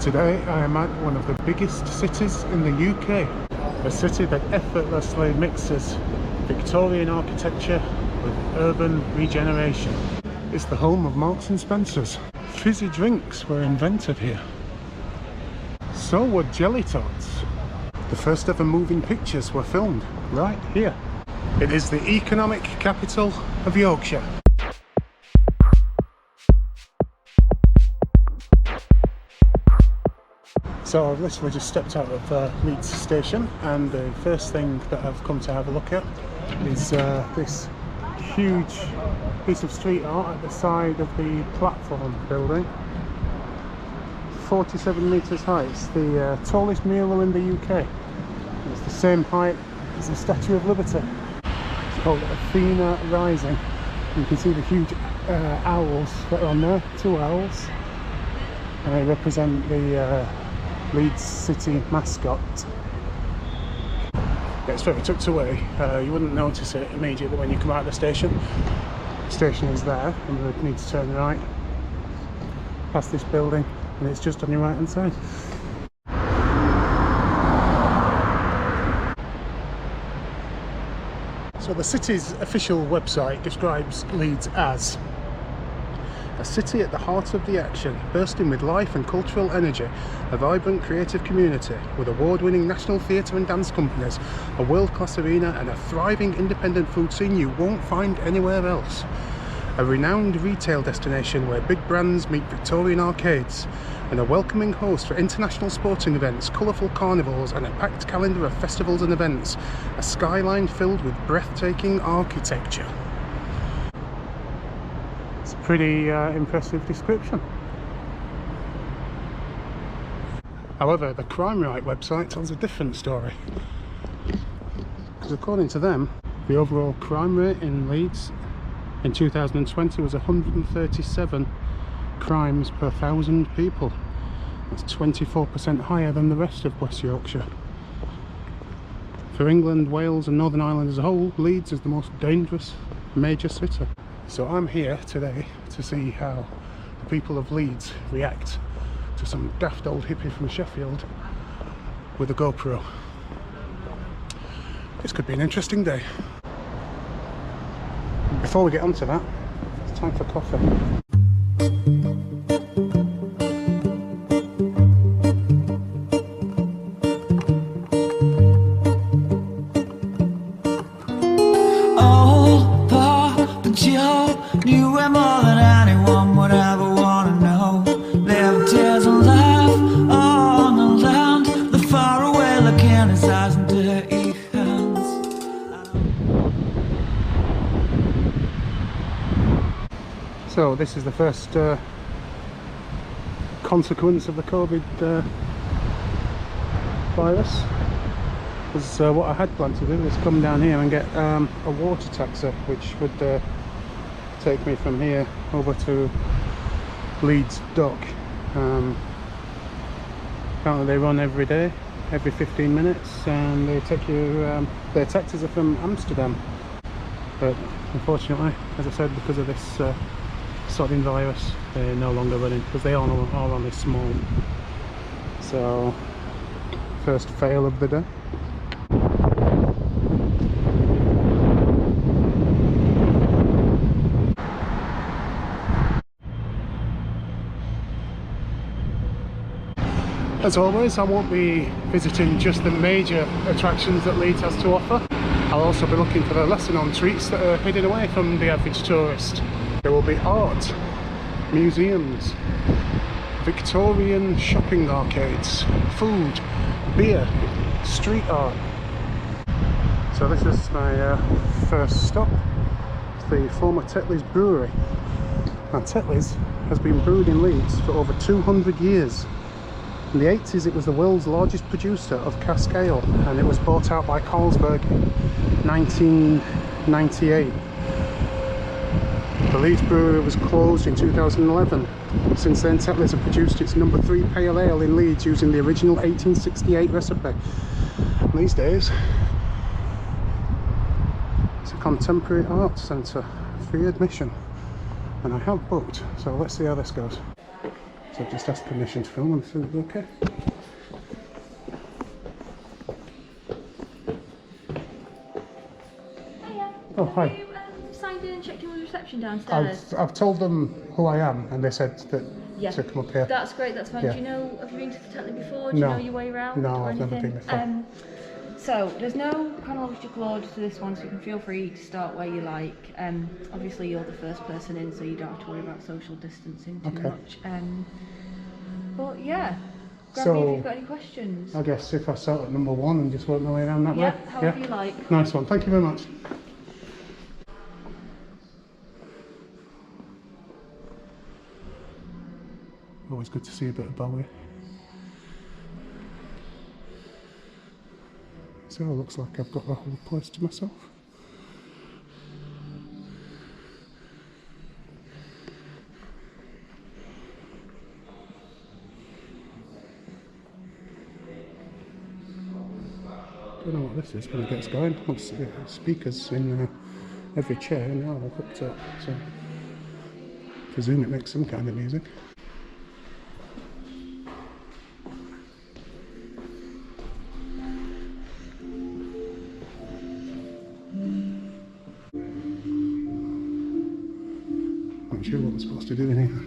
Today I am at one of the biggest cities in the UK, a city that effortlessly mixes Victorian architecture with urban regeneration. It's the home of Marks and Spencer's. Fizzy drinks were invented here. So were jelly tots. The first ever moving pictures were filmed right here. It is the economic capital of Yorkshire. So I've literally just stepped out of Leeds station, and the first thing that I've come to have a look at is this huge piece of street art at the side of the platform building. 47 metres high. It's the tallest mural in the UK. It's the same height as the Statue of Liberty. It's called Athena Rising. You can see the huge owls that are on there, 2 owls. And they represent the Leeds city mascot. Yeah, it's very tucked away. You wouldn't notice it immediately when you come out of the station. The station is there, and you would need to turn right past this building, and it's just on your right hand side. So the city's official website describes Leeds as a city at the heart of the action, bursting with life and cultural energy, a vibrant creative community with award-winning national theatre and dance companies, a world-class arena and a thriving independent food scene you won't find anywhere else. A renowned retail destination where big brands meet Victorian arcades, and a welcoming host for international sporting events, colourful carnivals and a packed calendar of festivals and events. A skyline filled with breathtaking architecture. It's a pretty impressive description. However, the Crime Rate website tells a different story. Because according to them, the overall crime rate in Leeds in 2020 was 137 crimes per 1,000 people. That's 24% higher than the rest of West Yorkshire. For England, Wales and Northern Ireland as a whole, Leeds is the most dangerous major city. So I'm here today to see how the people of Leeds react to some daft old hippie from Sheffield with a GoPro. This could be an interesting day. Before we get onto that, it's time for coffee. Oh, Papa Joe knew him more than anyone would ever want to know. There tears and laugh on the land, the far away look in his eyes and dirty hands. So this is the first consequence of the COVID virus. Because what I had planned to do was come down here and get a water taxi, which would take me from here over to Leeds Dock. Apparently they run every day, every 15 minutes, and they take you, their taxis are from Amsterdam. But unfortunately, as I said, because of this sodding virus, they're no longer running, because they are only small. So, first fail of the day. As always, I won't be visiting just the major attractions that Leeds has to offer. I'll also be looking for the lesser-known treats that are hidden away from the average tourist. There will be art, museums, Victorian shopping arcades, food, beer, street art. So this is my first stop. It's the former Tetley's brewery. Now Tetley's has been brewed in Leeds for over 200 years. In the 80s it was the world's largest producer of cask ale, and it was bought out by Carlsberg in 1998. The Leeds brewery was closed in 2011. Since then, Tetley's have produced its number 3 pale ale in Leeds using the original 1868 recipe. And these days, it's a contemporary arts centre, free admission, and I have booked, so let's see how this goes. So I've just asked permission to film and it's okay. Hiya. Oh, hi. Have you signed in and checked in with reception downstairs? I've told them who I am and they said that Yeah. to come up here. That's great, that's fine. Yeah. Do you know, have you been to the Tetley before? Do you No. know your way around? No, or I've never anything? been before. So, there's no chronological order to this one, so you can feel free to start where you like. Obviously, you're the first person in, so you don't have to worry about social distancing too much. But yeah, grab me if you've got any questions. I guess if I start at number 1 and just work my way around that way. Yeah, however you like. Nice one, thank you very much. Always good to see a bit of Bowie. So it looks like I've got the whole place to myself. Don't know what this is when it gets going. Looks speakers in every chair now they're hooked up, so I presume it makes some kind of music. Not sure what I'm supposed to do in here.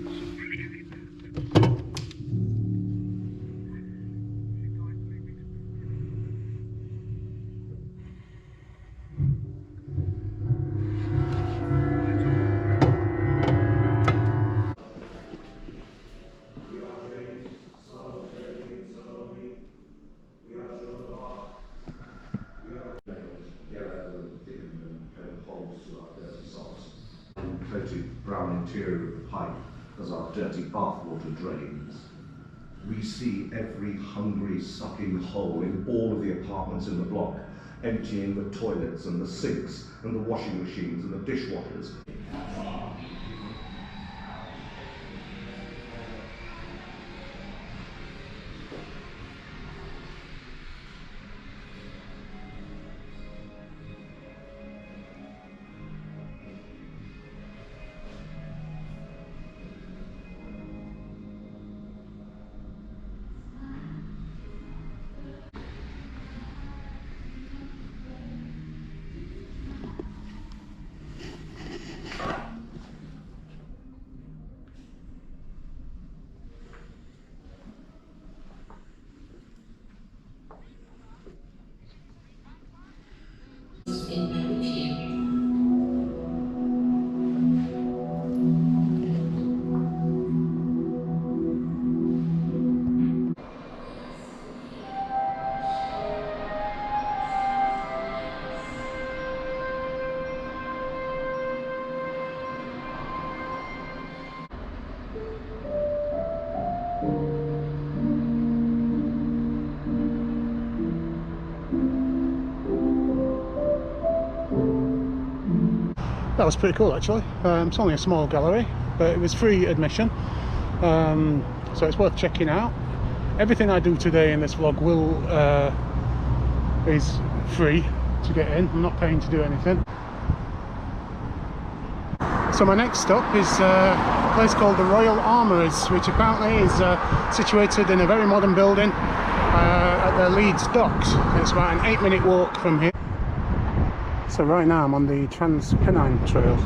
Coated brown interior of the pipe as our dirty bathwater drains. We see every hungry sucking hole in all of the apartments in the block, emptying the toilets and the sinks and the washing machines and the dishwashers. That was pretty cool actually. It's only a small gallery, but it was free admission, so it's worth checking out. Everything I do today in this vlog is free to get in. I'm not paying to do anything. So my next stop is a place called the Royal Armouries, which apparently is situated in a very modern building at the Leeds docks. It's about an 8-minute walk from here. So right now I'm on the Trans-Pennine Trail,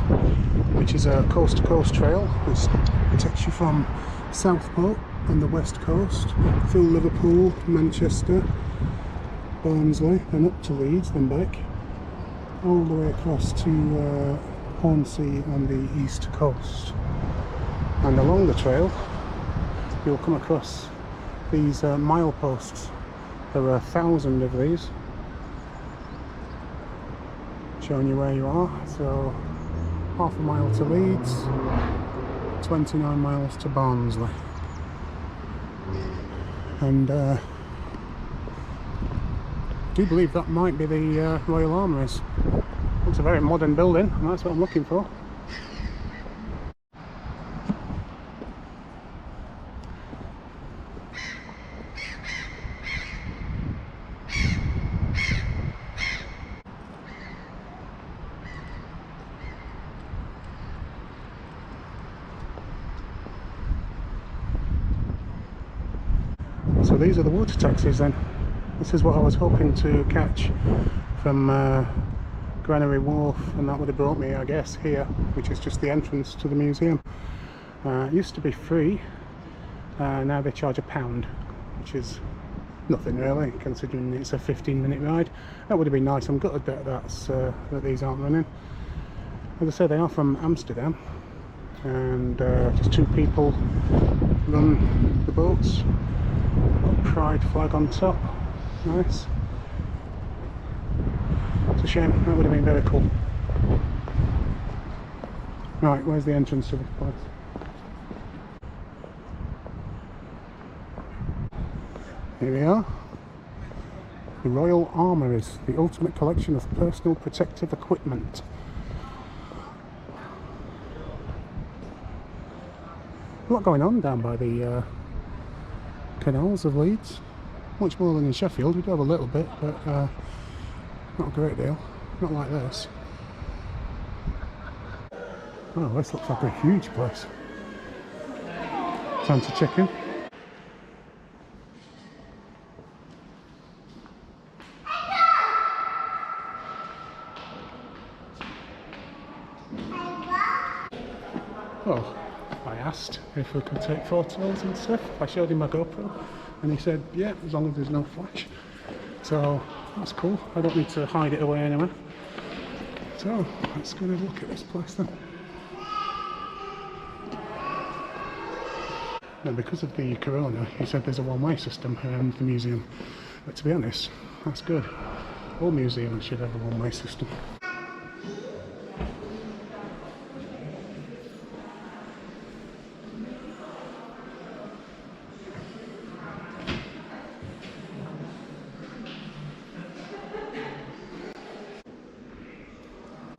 which is a coast-to-coast trail which takes you from Southport on the west coast through Liverpool, Manchester, Barnsley, then up to Leeds, then back all the way across to Hornsea on the east coast. And along the trail you'll come across these mileposts. There are 1,000 of these, showing you where you are. So half a mile to Leeds, 29 miles to Barnsley. And I do believe that might be the Royal Armouries. It's a very modern building and that's what I'm looking for. these are the water taxis then. This is what I was hoping to catch from Granary Wharf, and that would have brought me, I guess, here, which is just the entrance to the museum. It used to be free, now they charge £1, which is nothing really, considering it's a 15-minute ride. That would have been nice. I'm gutted that that these aren't running. As I say, they are from Amsterdam, and just 2 people run the boats. Got Pride flag on top, nice. It's a shame, that would have been very cool. Right, where's the entrance to this place? Here we are. The Royal Armouries, the ultimate collection of personal protective equipment. A lot going on down by the canals of Leeds. Much more than in Sheffield. We do have a little bit, but not a great deal. Not like this. Oh, this looks like a huge place. Time to check in. Well, I asked if we could take photos and stuff. I showed him my GoPro and he said, yeah, as long as there's no flash. So that's cool. I don't need to hide it away anywhere. So let's go and have a look at this place then. Now, because of the corona, he said there's a one-way system around the museum. But to be honest, that's good. All museums should have a one-way system.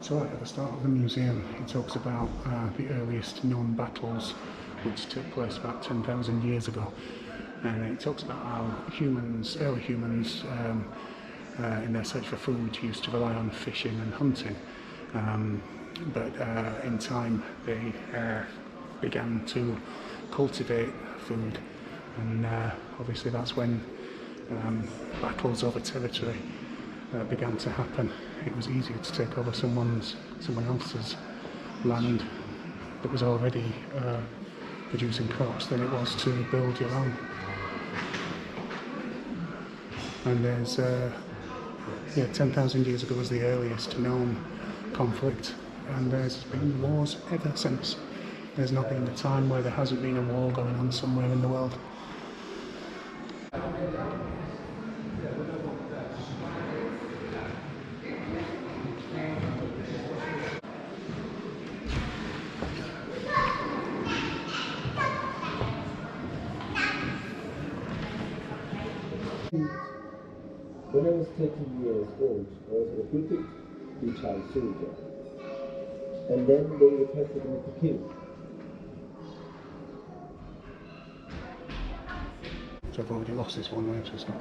So right at the start of the museum, it talks about the earliest known battles which took place about 10,000 years ago, and it talks about how early humans, in their search for food, used to rely on fishing and hunting, but in time they began to cultivate food, and obviously that's when battles over territory began to happen. It was easier to take over someone else's land that was already producing crops than it was to build your own. And there's 10,000 years ago was the earliest known conflict, and there's been wars ever since. There's not been a time where there hasn't been a war going on somewhere in the world. When I was 13 years old, I was recruited to be child soldier, and then they requested me to kill. So I've already lost this one way, so it's not.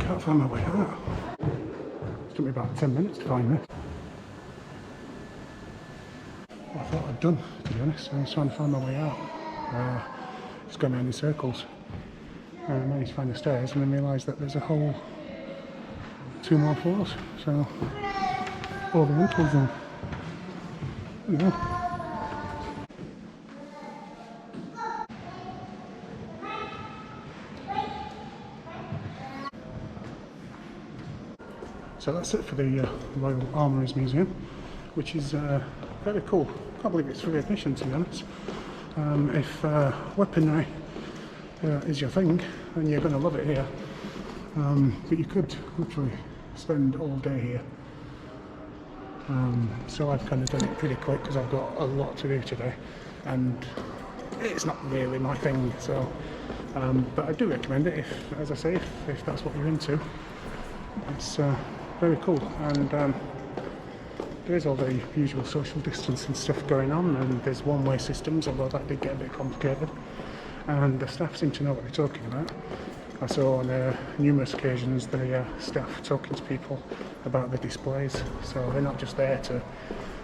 Can't find my way out. It took me about 10 minutes to find this. I thought I'd done, to be honest. I was trying to find my way out. Just going around in circles. I managed to find the stairs and then realised that there's a whole 2 more floors. So, Oriental zone. Yeah. So that's it for the Royal Armouries Museum, which is very cool. Can't believe it's free admission, to be honest. If weaponry is your thing, then you're going to love it here. But you could literally spend all day here. So I've kind of done it pretty quick because I've got a lot to do today, and it's not really my thing. So, but I do recommend it if, as I say, if that's what you're into. It's very cool, and there is all the usual social distancing stuff going on, and there's one-way systems, although that did get a bit complicated. And the staff seem to know what they're talking about. I saw on numerous occasions the staff talking to people about the displays, so they're not just there to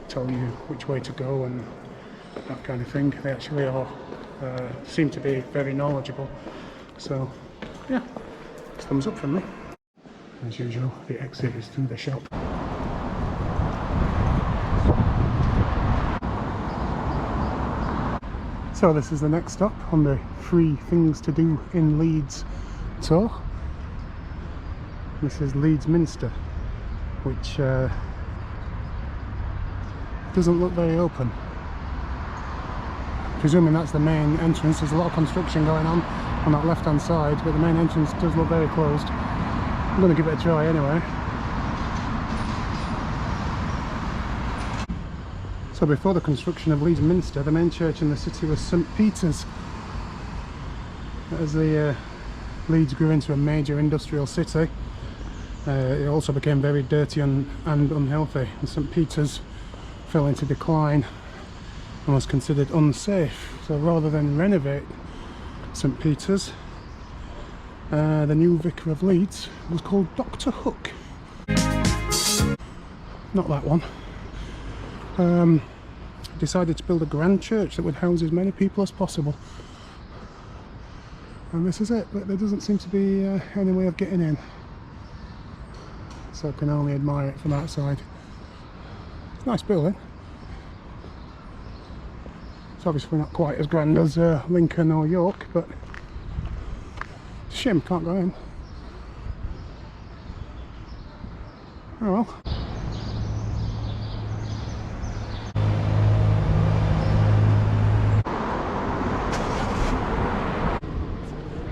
tell you which way to go and that kind of thing. They actually are seem to be very knowledgeable. So yeah, thumbs up from me. As usual, the exit is through the shop. So this is the next stop on the free things to do in Leeds tour. This is Leeds Minster, which doesn't look very open. Presuming that's the main entrance. There's a lot of construction going on that left hand side, but the main entrance does look very closed. I'm going to give it a try anyway. So before the construction of Leeds Minster, the main church in the city was St Peter's. As the Leeds grew into a major industrial city, it also became very dirty and unhealthy, and St Peter's fell into decline and was considered unsafe. So rather than renovate St Peter's, the new vicar of Leeds was called Dr Hook. Not that one. Decided to build a grand church that would house as many people as possible, and this is it, but there doesn't seem to be any way of getting in, so I can only admire it from outside. It's a nice building. It's obviously not quite as grand as Lincoln or York, but it's a shame can't go in. Oh well.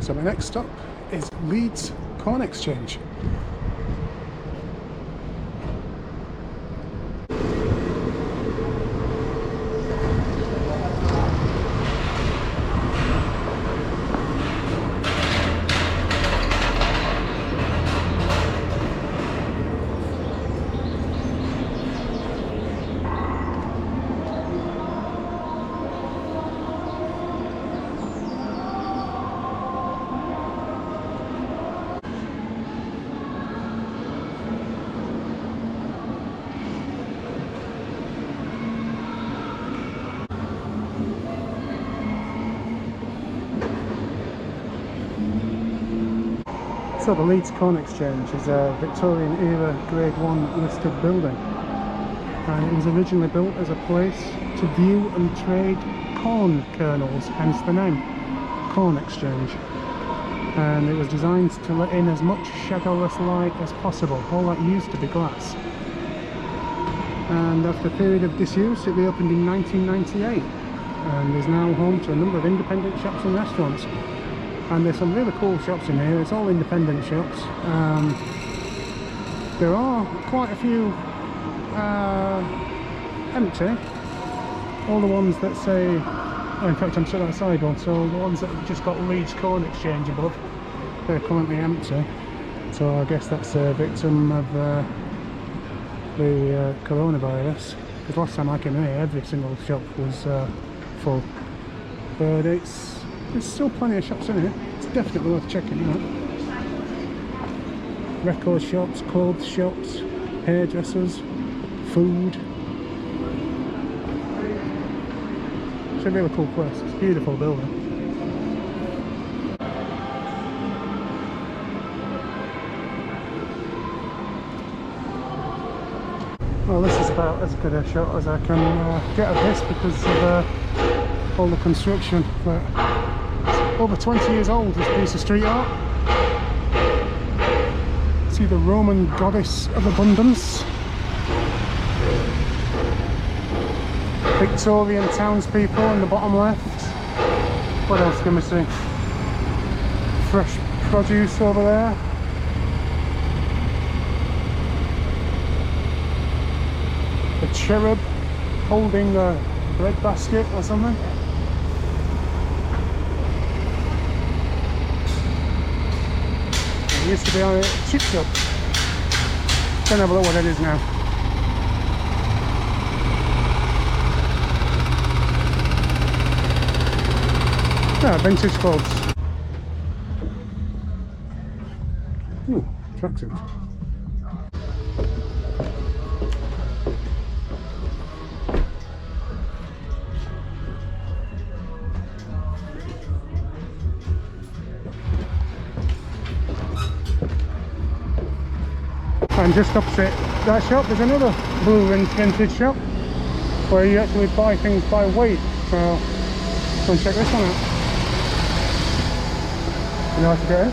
So my next stop is Leeds Corn Exchange. So the Leeds Corn Exchange is a Victorian era Grade 1 listed building, and it was originally built as a place to view and trade corn kernels, hence the name, Corn Exchange. And it was designed to let in as much shadowless light as possible. All that used to be glass. And after a period of disuse, it reopened in 1998 and is now home to a number of independent shops and restaurants. And there's some really cool shops in here. It's all independent shops. There are quite a few empty. All the ones that say, oh, in fact I'm stood outside one, so the ones that have just got Leeds Corn Exchange above, they're currently empty. So I guess that's a victim of the coronavirus. Because last time I came here, every single shop was full. But there's still plenty of shops in here. It's definitely worth checking out. Record shops, clothes shops, hairdressers, food. It's a really cool place. It's a beautiful building. Well, this is about as good a shot as I can get of this because of all the construction. But it's over 20 years old, this piece of street art. See the Roman goddess of abundance. Victorian townspeople in the bottom left. What else can we see? fresh produce over there. A cherub holding a bread basket or something. It used to be a chip shop. Don't have a look what it is now. Ah, vintage clothes. Ooh, tracksuit. And just opposite that shop there's another blue and vintage shop where you actually buy things by weight. So go and check this one out. You know how to get in?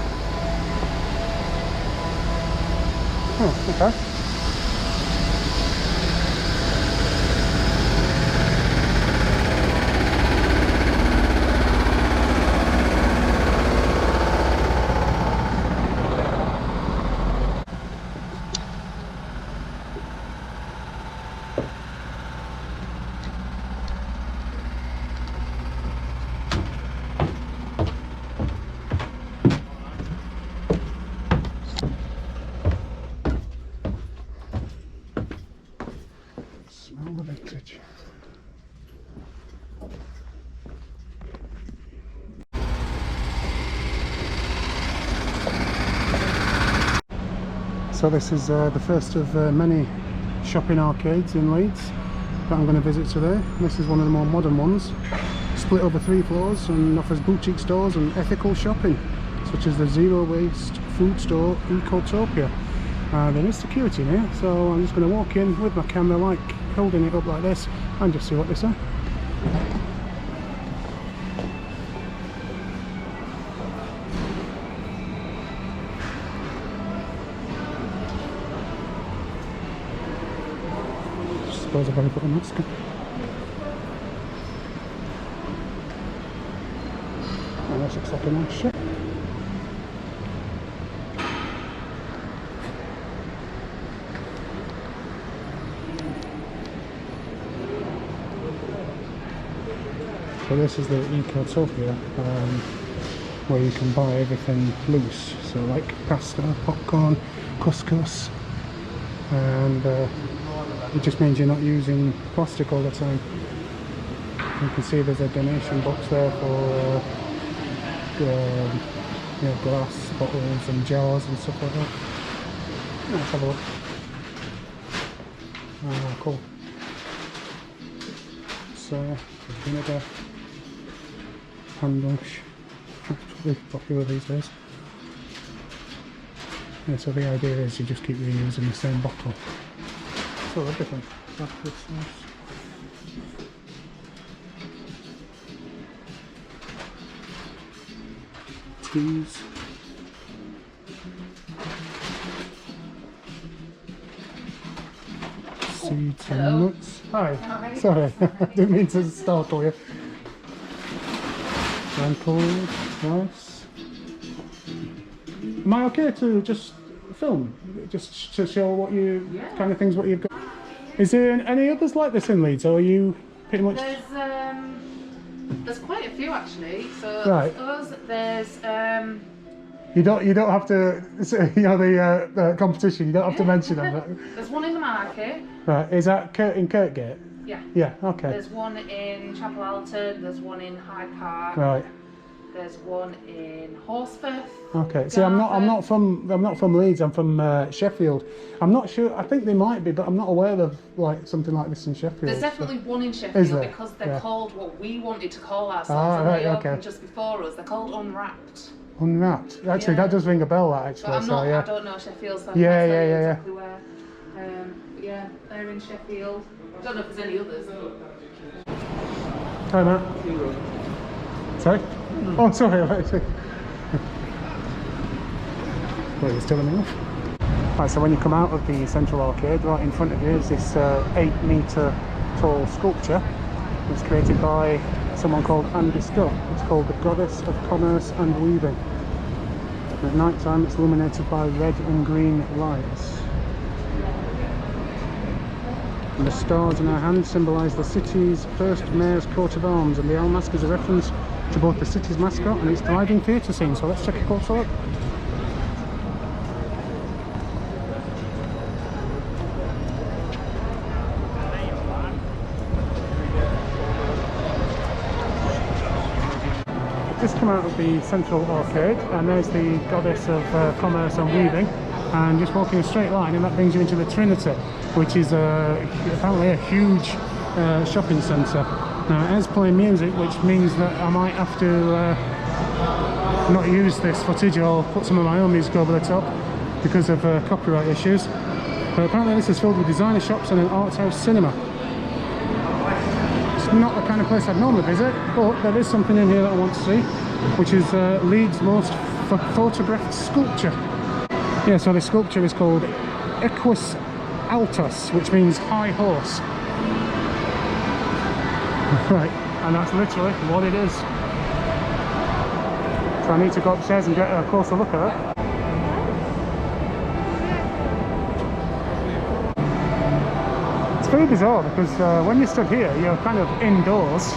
Oh, okay. Smell the vintage. So this is the first of many shopping arcades in Leeds that I'm going to visit today. This is one of the more modern ones, split over 3 floors and offers boutique stores and ethical shopping, such as the zero waste food store Ecotopia. There is security in here, so I'm just going to walk in with my camera, like holding it up like this, and just see what they say. I suppose I've got to put a mask on. Oh, that looks like a nice shop. So this is the Ecotopia, where you can buy everything loose, so like pasta, popcorn, couscous, and it just means you're not using plastic all the time. You can see there's a donation box there for you know, glass bottles and jars and stuff like that. Let's have a look. Oh, cool. So, vinegar, hand wash, that's probably popular these days. Yeah, so the idea is you just keep reusing the same bottle. So everything. That's this nice. Teas. Seeds and nuts. Hi. Sorry, I didn't mean to startle you. Lentils, rice. Am I okay to just film? Just to show what you, kind of things what you've got? Is there any others like this in Leeds, or are you pretty much... There's quite a few actually. So right. There's You don't have to, you know, the competition, you don't have to mention them. But... There's one in the market. Right, is that in Kirkgate? Yeah. Yeah, okay. There's one in Chapel Alton, there's one in Hyde Park. Right. There's one in Horsforth. Okay. See, I'm not from Leeds. I'm from Sheffield. I'm not sure. I think they might be, but I'm not aware of like something like this in Sheffield. There's definitely one in Sheffield because they're called what we wanted to call ourselves, and they opened just before us. They're called Unwrapped. Unwrapped. Actually, that does ring a bell. That actually. But so, I don't know Sheffield. So exactly where. But yeah, they're in Sheffield. I don't know if there's any others. Hi, Matt. Sorry? Oh, sorry. Well, you're still in the off. Right, so when you come out of the central arcade, right in front of you is this 8-metre tall sculpture. It was created by someone called Andy Scott. It's called the Goddess of Commerce and Weaving. At night time it's illuminated by red and green lights. And the stars in our hands symbolise the city's first mayor's coat of arms, and the owl mask is a reference to both the city's mascot and its thriving theatre scene. So let's check a closer look. Just come out of the central arcade, and there's the goddess of commerce and weaving, and just walking a straight line and that brings you into the Trinity, which is apparently a huge shopping centre. Now it is playing music, which means that I might have to not use this footage or put some of my own music over the top because of copyright issues. But apparently this is filled with designer shops and an art house cinema. It's not the kind of place I'd normally visit, but there is something in here that I want to see, which is Leeds' most photographed sculpture. Yeah, so the sculpture is called Equus Altus, which means high horse. Right, and that's literally what it is. So I need to go upstairs and get a closer look at it. It's very bizarre because when you stood here, you're kind of indoors.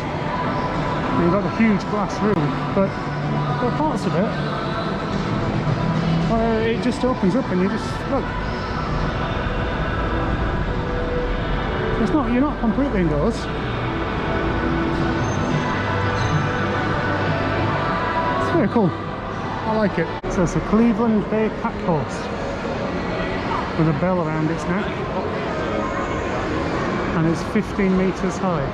You've got a huge glass room, but there are parts of it where it just opens up and you just look. It's not, you're not completely indoors. It's very cool. I like it. So it's a Cleveland Bay pack horse with a bell around its neck, and it's 15 metres high.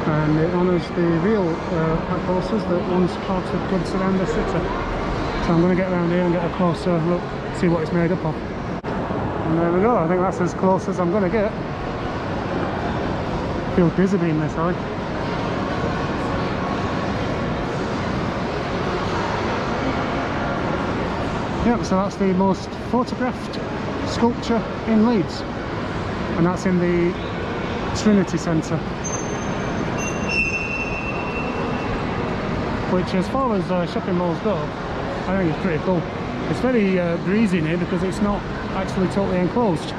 And it honours the real pack horses that once carted goods around the city. So I'm going to get around here and get a closer look, see what it's made up of. And there we go, I think that's as close as I'm going to get. I feel dizzy being this high. Yep, so that's the most photographed sculpture in Leeds. And that's in the Trinity Centre. Which, as far as shopping malls go, I think it's pretty cool. It's very breezy in here because it's not actually totally enclosed.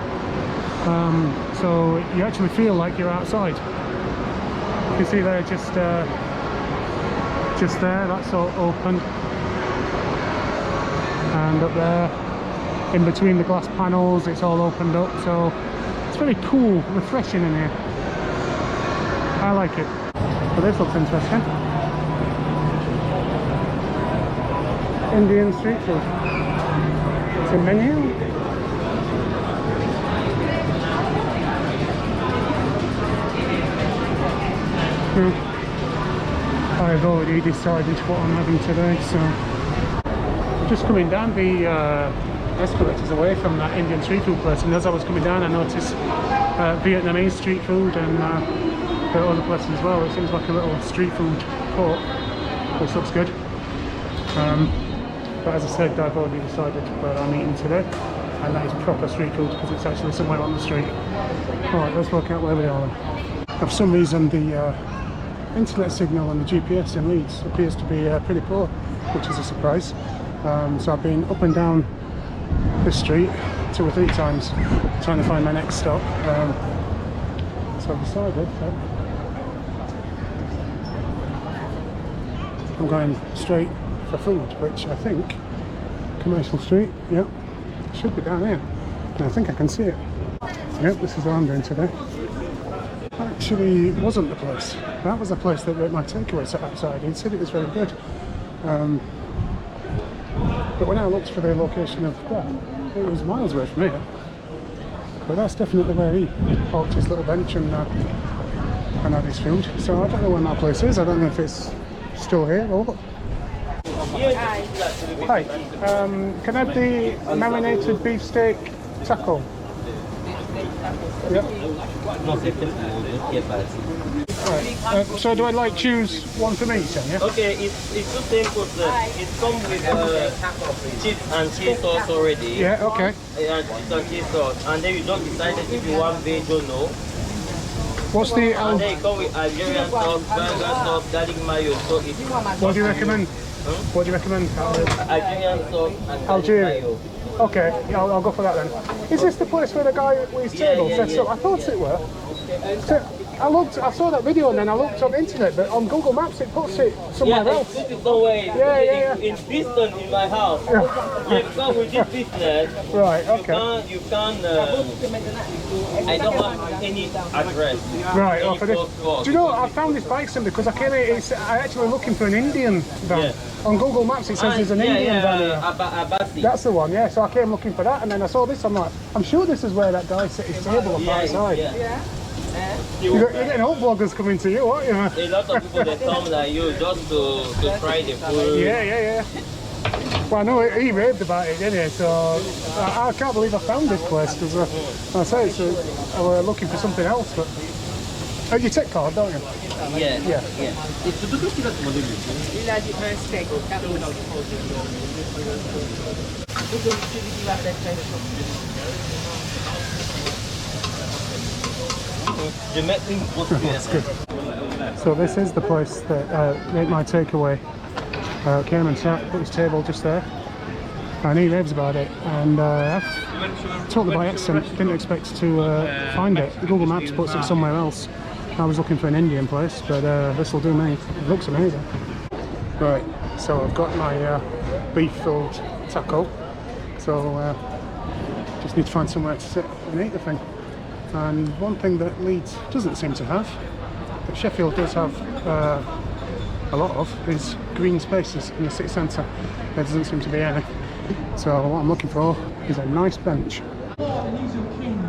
So you actually feel like you're outside. You can see there, just there, that's all open. And up there, in between the glass panels, it's all opened up. So it's very cool, refreshing in here. I like it. But this looks interesting. Indian street food. It's a menu. I've already decided what I'm having today, so I'm just coming down the escalators away from that Indian street food place, and as I was coming down I noticed Vietnamese street food and there are other places as well. It seems like a little street food court, which looks good. But as I said, I've already decided where I'm eating today, and that is proper street food because it's actually somewhere on the street. Alright, let's work out where we are then. For some reason the internet signal on the GPS in Leeds appears to be pretty poor, which is a surprise. So I've been up and down this street 2 or 3 times trying to find my next stop. So I've decided that I'm going straight for food, which I think Commercial Street, yep, should be down here, and I think I can see it. Yep, this is what I'm doing today. Actually wasn't the place. That was the place that my takeaway sat outside. He said it was very good, but when I looked for the location of that, it was miles away from here. But that's definitely where he parked his little bench and had his food. So I don't know where my place is. I don't know if it's still here or what. Hi, can I have the marinated beefsteak taco? Yep. Right. So do I choose one from each then, yeah? Okay, it's too simple, sir. It comes with cheese and cheese sauce already. Yeah, okay. And cheese and cheese sauce. And then you don't decide if you want veg or no. What's the... and then you come with Algerian sauce, burger sauce, garlic mayo. So it's... What do you recommend? What do you recommend? Algerian sauce and Algerian. mayo. Okay, yeah, I'll go for that then. Is this the place where the guy with his table sets up? I thought it were. So I saw that video and then I looked on the internet, but on Google Maps it puts it somewhere else. This is somewhere in Boston in my house. Because with this business, right, okay. You can't I don't have any address. Right, for this. Do you know, I found this bike sim because I came here, I actually looking for an Indian van. Yeah. On Google Maps it says there's an Indian van here. Abasi. That's the one, yeah. So I came looking for that and then I saw this, I'm like, I'm sure this is where that guy set his table up outside. You're getting old bloggers coming to you, aren't you? A lot of people that come like you just to try the food. Yeah. Well, I know he raved about it, didn't he? So I can't believe I found this place because I say I was looking for something else. But you take card, don't you? Yeah. That's good. So this is the place that made my takeaway. Came and sat, put his table just there, and he raves about it. And totally by accident, didn't expect to find it. Google Maps puts it somewhere else. I was looking for an Indian place, but this will do me. It looks amazing. Right, so I've got my beef-filled taco. So just need to find somewhere to sit and eat the thing. And one thing that Leeds doesn't seem to have, that Sheffield does have a lot of, is green spaces in the city centre. There doesn't seem to be any. So what I'm looking for is a nice bench. He's your king.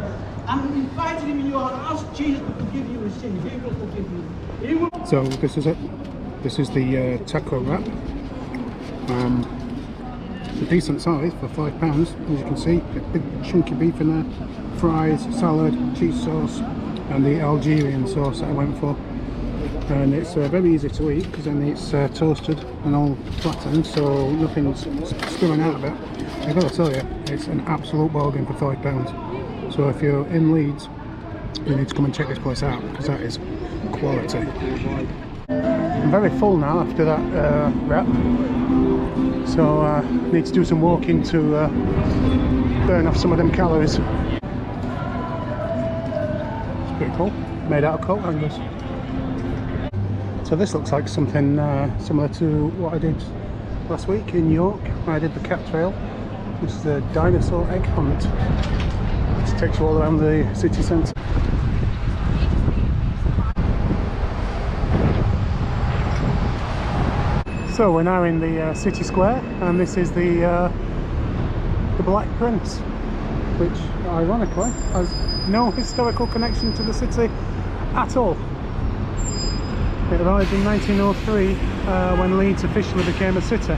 I'm inviting him in your house. Ask Jesus to forgive you his sin. He will forgive you. He will. So this is it. This is the taco wrap. It's a decent size for £5, as you can see. Got big chunky beef in there, fries, salad, cheese sauce, and the Algerian sauce that I went for. And it's very easy to eat because then it's toasted and all flattened, so nothing's spilling out of it. I've got to tell you, it's an absolute bargain for £5. So if you're in Leeds, you need to come and check this place out because that is quality. I'm very full now after that wrap, so I need to do some walking to burn off some of them calories. It's pretty cool, made out of coat hangers. So this looks like something similar to what I did last week in York, where I did the cat trail. This is the dinosaur egg hunt, which takes you all around the city centre. So we're now in the city square, and this is the Black Prince, which ironically has no historical connection to the city at all. It arrived in 1903 when Leeds officially became a city.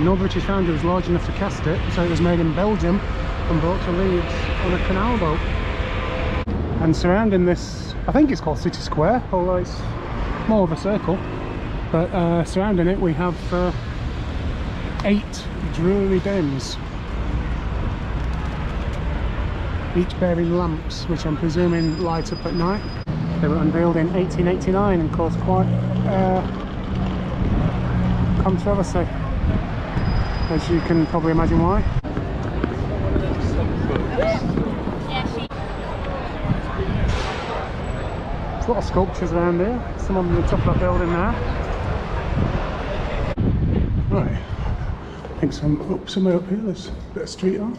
No British founder was large enough to cast it, so it was made in Belgium and brought to Leeds on a canal boat. And surrounding this, I think it's called City Square, although it's more of a circle, but surrounding it we have 8 brewery dens, each bearing lamps which I'm presuming light up at night. They were unveiled in 1889 and caused quite controversy, as you can probably imagine why. There's a lot of sculptures around here, some of them on the top of that building there. Right, I think somewhere up here there's a bit of street art.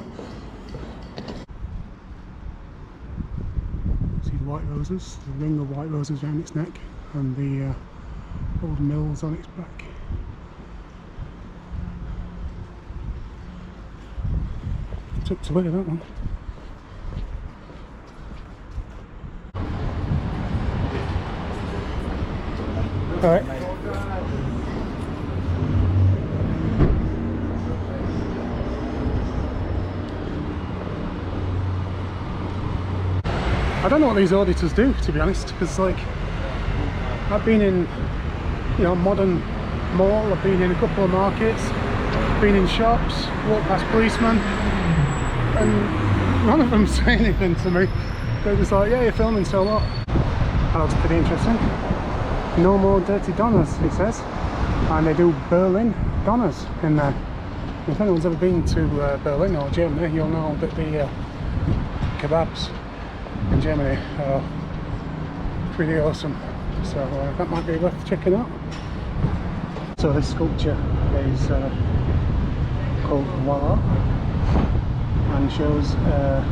See the white roses, the ring of white roses around its neck, and the old mills on its back. Took to wear that one. Alright. I don't know what these auditors do, to be honest, because like I've been in, you know, modern mall, I've been in a couple of markets, been in shops, walked past policemen, and none of them say anything to me. They're just like, yeah, you're filming, so what? That looks pretty interesting. No more dirty donners, it says. And they do Berlin donners in there. If anyone's ever been to Berlin or Germany, you'll know that the kebabs in Germany are pretty awesome. So that might be worth checking out. So this sculpture is called Voila and shows a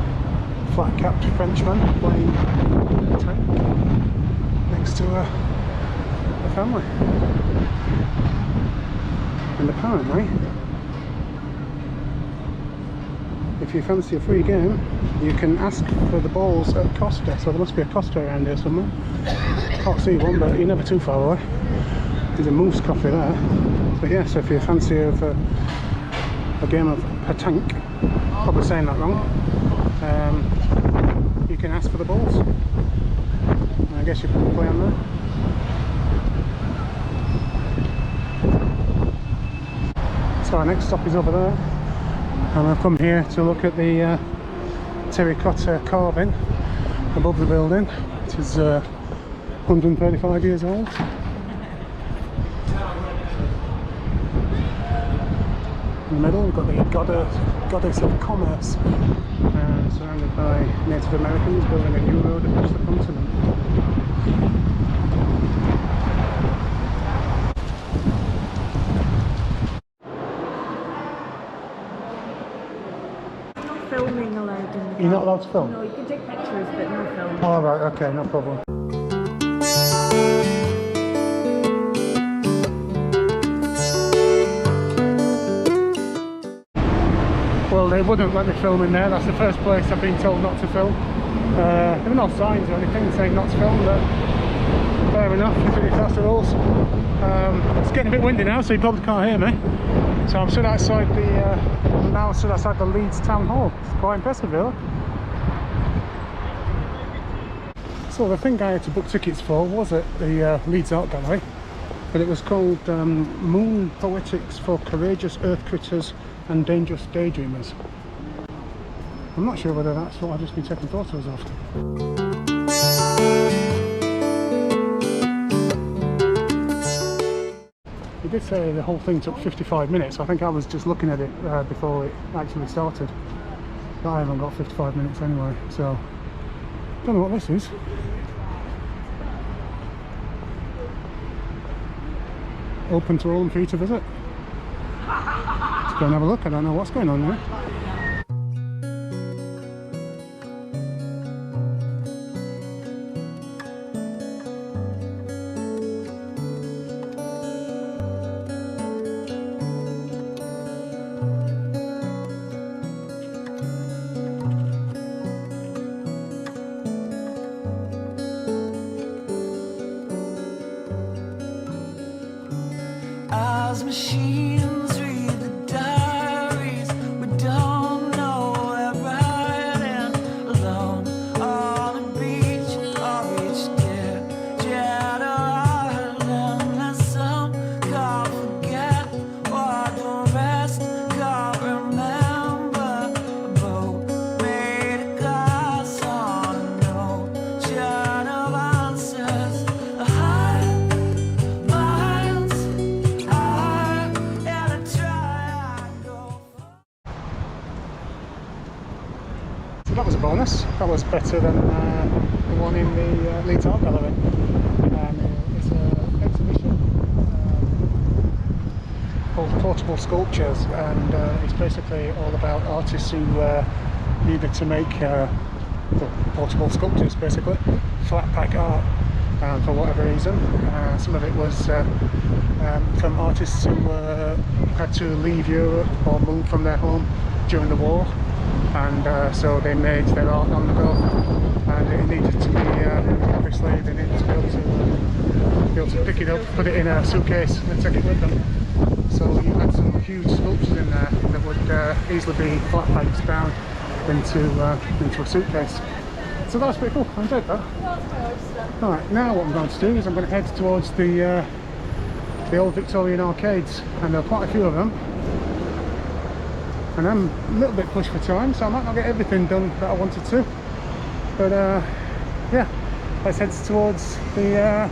flat-capped Frenchman playing a tank next to a family. And apparently, if you fancy a free game, you can ask for the balls at Costa. So there must be a Costa around here somewhere. Can't see one, but you're never too far away. There's a Moose coffee there. But yeah, so if you fancy of a game of petanque, probably saying that wrong, you can ask for the balls. And I guess you can play on there. So our next stop is over there, and I've come here to look at the terracotta carving above the building, which is 135 years old. In the middle we've got the goddess of commerce, surrounded by Native Americans building a new road across the continent. Filming allowed in the You're not allowed to film? No, you can take pictures, but no film. Oh, right, okay, no problem. Well, they wouldn't let me film in there. That's the first place I've been told not to film. There are no signs or anything saying not to film, but fair enough if that's the rules. It's getting a bit windy now, so you probably can't hear me. So I'm stood outside the Leeds Town Hall. It's quite impressive, really. So the thing I had to book tickets for was at the Leeds Art Gallery, but it was called Moon Poetics for Courageous Earth Critters and Dangerous Daydreamers. I'm not sure whether that's what I've just been taking photos of. He did say the whole thing took 55 minutes. I think I was just looking at it before it actually started. But I haven't got 55 minutes anyway, so don't know what this is. Open to all and free to visit. Let's go and have a look. I don't know what's going on there. As machines read the diaries, we don't know we're riding alone on a beach or each dear jet island. And some can't forget what the rest can't remember. A boat made of glass on an ocean of answers. A high minds So that was a bonus. That was better than the one in the Leeds Art Gallery. It's an exhibition called Portable Sculptures, and it's basically all about artists who needed to make portable sculptures, basically flat pack art, for whatever reason. Some of it was from artists who had to leave Europe or move from their home during the war, and so they made their art on the go, and it needed to be obviously they needed to be able to pick it up, put it in a suitcase and take it with them. So you had some huge sculptures in there that would easily be flat packed down into a suitcase. So that was pretty cool. I enjoyed that. Alright, now what I'm going to do is I'm going to head towards the old Victorian arcades, and there are quite a few of them. And I'm a little bit pushed for time, so I might not get everything done that I wanted to. But yeah, let's head towards the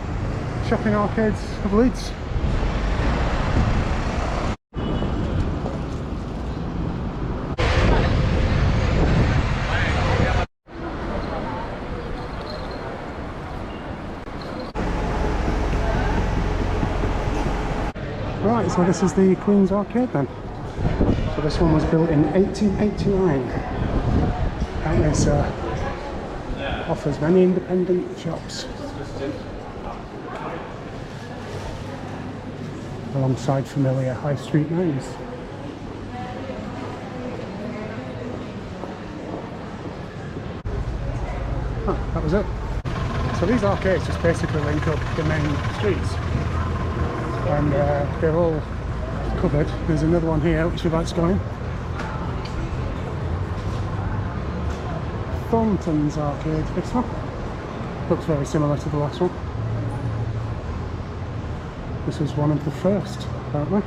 shopping arcades of Leeds. Right, so this is the Queen's Arcade then. So this one was built in 1889. And this offers many independent shops alongside familiar high street names. Oh, that was it. So these arcades just basically link up the main streets, and they're all covered. There's another one here which we'd like to go in. Thornton's arcade, this one. Looks very similar to the last one. This was one of the first, apparently.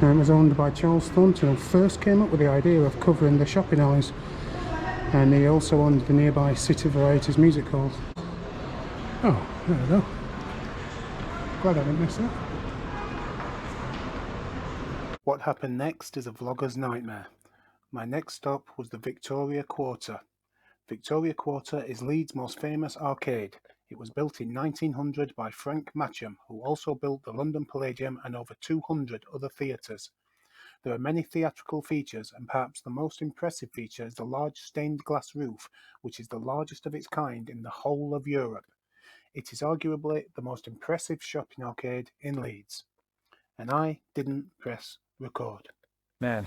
And it was owned by Charles Thornton, who first came up with the idea of covering the shopping alleys. And he also owned the nearby City Varieties music halls. Oh, there we go. Glad I didn't miss that. What happened next is a vlogger's nightmare. My next stop was the Victoria Quarter. Victoria Quarter is Leeds' most famous arcade. It was built in 1900 by Frank Matcham, who also built the London Palladium and over 200 other theatres. There are many theatrical features, and perhaps the most impressive feature is the large stained glass roof, which is the largest of its kind in the whole of Europe. It is arguably the most impressive shopping arcade in Leeds. And I didn't press record. Man,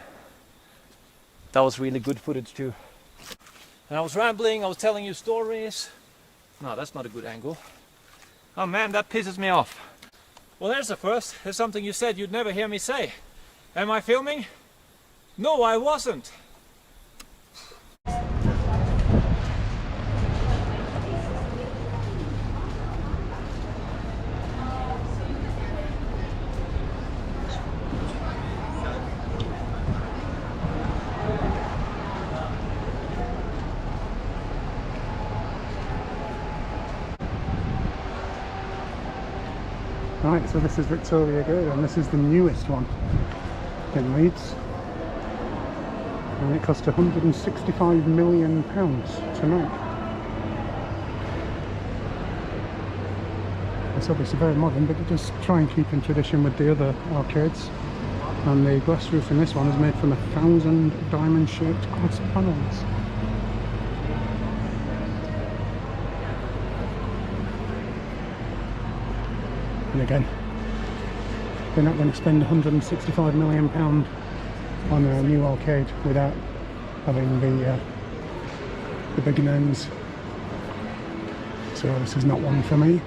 that was really good footage too. And I was rambling, I was telling you stories. No, that's not a good angle. Oh man, that pisses me off. Well, there's the first. There's something you said you'd never hear me say. Am I filming? No, I wasn't. Right, so this is Victoria Gate, and this is the newest one in Leeds. And it cost £165 million to make. It's obviously very modern, but it does try and keep in tradition with the other arcades. And the glass roof in this one is made from 1,000 diamond-shaped glass panels. And again, they're not going to spend £165 million on a new arcade without having the big names. So this is not one for me.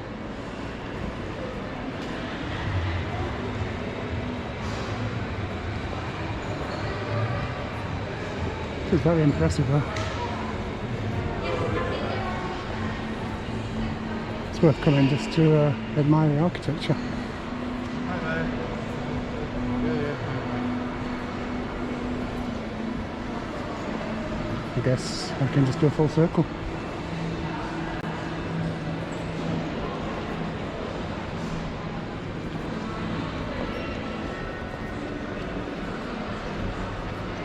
This is very impressive though. It's worth coming just to admire the architecture. I guess I can just do a full circle.